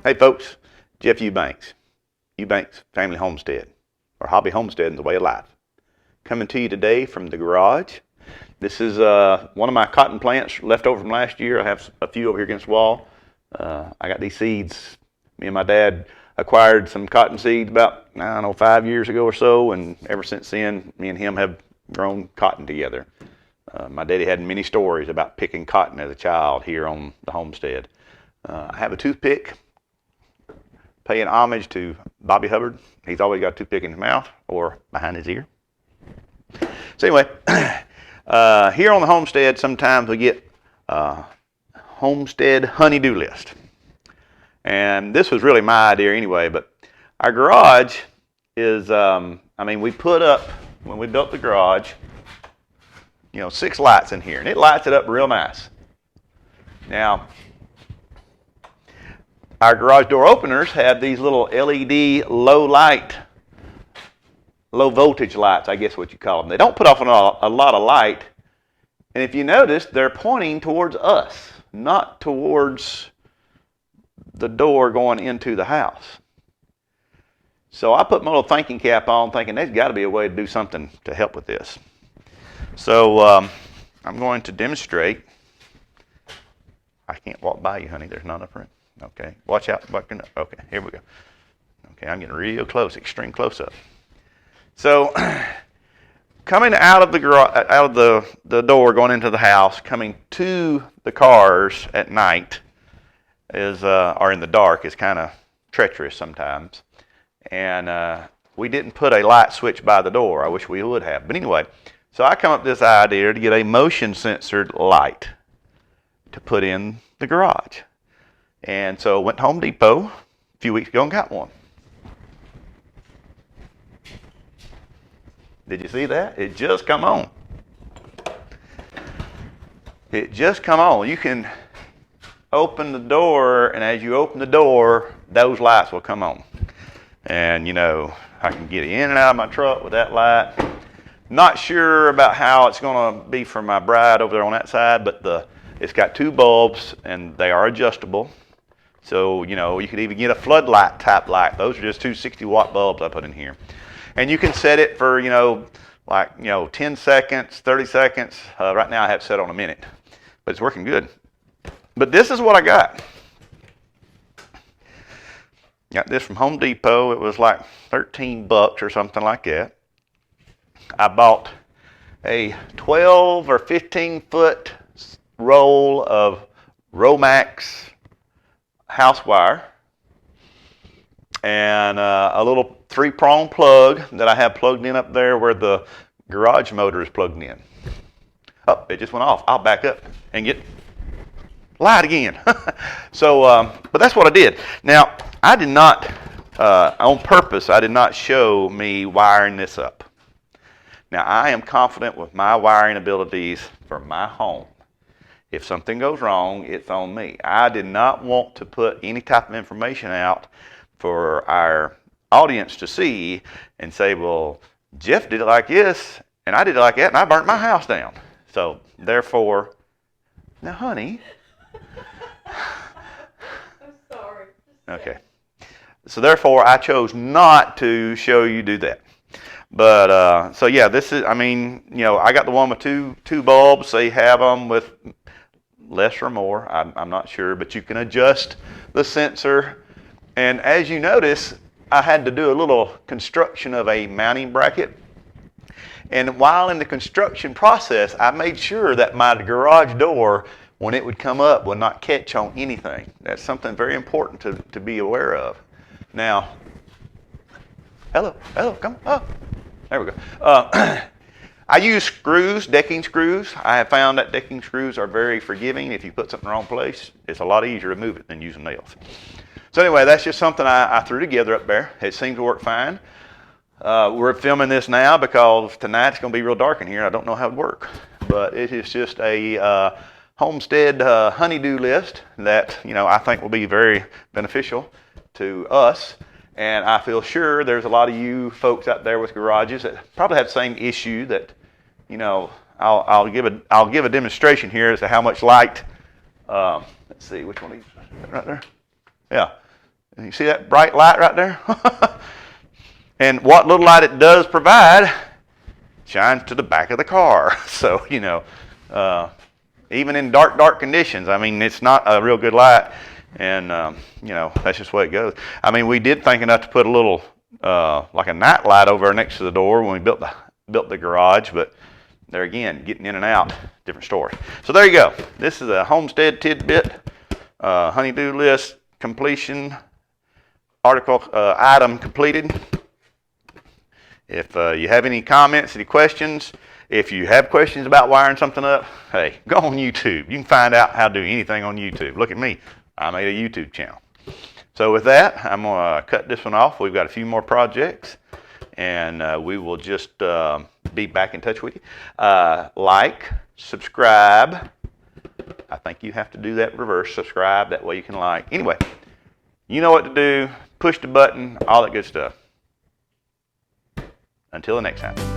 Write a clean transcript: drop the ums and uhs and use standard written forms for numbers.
Hey folks, Jeff Eubanks, Eubanks Family Homestead, or Hobby Homestead in the Way of Life. Coming to you today from the garage. This is one of my cotton plants left over from last year. I have a few over here against the wall. I got these seeds. Me and my dad acquired some cotton seeds about, 5 years ago or so, and ever since then, me and him have grown cotton together. My daddy had many stories about picking cotton as a child here on the homestead. I have a toothpick, paying homage to Bobby Hubbard. He's always got a toothpick in his mouth or behind his ear. So anyway, here on the homestead, sometimes we get homestead honey-do list. And this was really my idea anyway, but our garage is, we put up, when we built the garage, 6 lights in here, and it lights it up real nice. Now, our garage door openers have these little LED low voltage lights, I guess what you call them. They don't put off a lot of light, and if you notice, they're pointing towards us, not towards the door going into the house. So I put my little thinking cap on, thinking there's got to be a way to do something to help with this. So I'm going to demonstrate. I can't walk by you, honey. There's not enough room. Okay, watch out. Okay, here we go. Okay, I'm getting real close, extreme close up. So coming out of the garage, out of the door going into the house, coming to the cars at night or in the dark is kind of treacherous sometimes. And we didn't put a light switch by the door. I wish we would have. But anyway, so I come up with this idea to get a motion censored light to put in the garage. And so went to Home Depot a few weeks ago and got one. Did you see that? It just come on. It just come on. You can open the door, and as you open the door, those lights will come on. And I can get in and out of my truck with that light. Not sure about how it's going to be for my bride over there on that side, but it's got 2 bulbs, and they are adjustable. So, you could even get a floodlight type light. Those are just 2 60-watt bulbs I put in here. And you can set it for, 10 seconds, 30 seconds. Right now I have it set on a minute, but it's working good. But this is what I got. Got this from Home Depot. It was like $13 or something like that. I bought a 12 or 15 foot roll of Romax house wire and a little 3-prong plug that I have plugged in up there where the garage motor is plugged in. Oh, it just went off. I'll back up and get light again. So, but that's what I did. Now, I did not, on purpose, I did not show me wiring this up. Now, I am confident with my wiring abilities for my home. If something goes wrong, it's on me. I did not want to put any type of information out for our audience to see and say, well, Jeff did it like this, and I did it like that, and I burnt my house down. So, therefore, now, honey. I'm sorry. Okay. So, therefore, I chose not to show you do that. But, so yeah, this is, I got the one with two bulbs. They have them with less or more. I'm not sure, but you can adjust the sensor. And as you notice, I had to do a little construction of a mounting bracket. And while in the construction process, I made sure that my garage door, when it would come up, would not catch on anything. That's something very important to be aware of. Now, hello, come up. There we go. I use screws, decking screws. I have found that decking screws are very forgiving. If you put something in the wrong place, it's a lot easier to move it than using nails. So anyway, that's just something I threw together up there. It seemed to work fine. We're filming this now because tonight it's going to be real dark in here. I don't know how it would work. But it is just a homestead honey-do list that I think will be very beneficial to us. And I feel sure there's a lot of you folks out there with garages that probably have the same issue that, I'll give a demonstration here as to how much light, let's see, which one is right there? Yeah. You see that bright light right there? And what little light it does provide shines to the back of the car. So, you know, even in dark conditions, I mean, it's not a real good light. And, you know, that's just the way it goes. I mean, we did think enough to put a little, like a night light over next to the door when we built the garage. But there again, getting in and out, different story. So there you go. This is a Homestead tidbit, honey-do list completion, article item completed. If you have any comments, any questions, if you have questions about wiring something up, hey, go on YouTube. You can find out how to do anything on YouTube. Look at me. I made a YouTube channel. So with that, I'm going to cut this one off. We've got a few more projects, and we will just be back in touch with you. Like, subscribe. I think you have to do that reverse, subscribe. That way you can like. Anyway, you know what to do. Push the button, all that good stuff. Until the next time.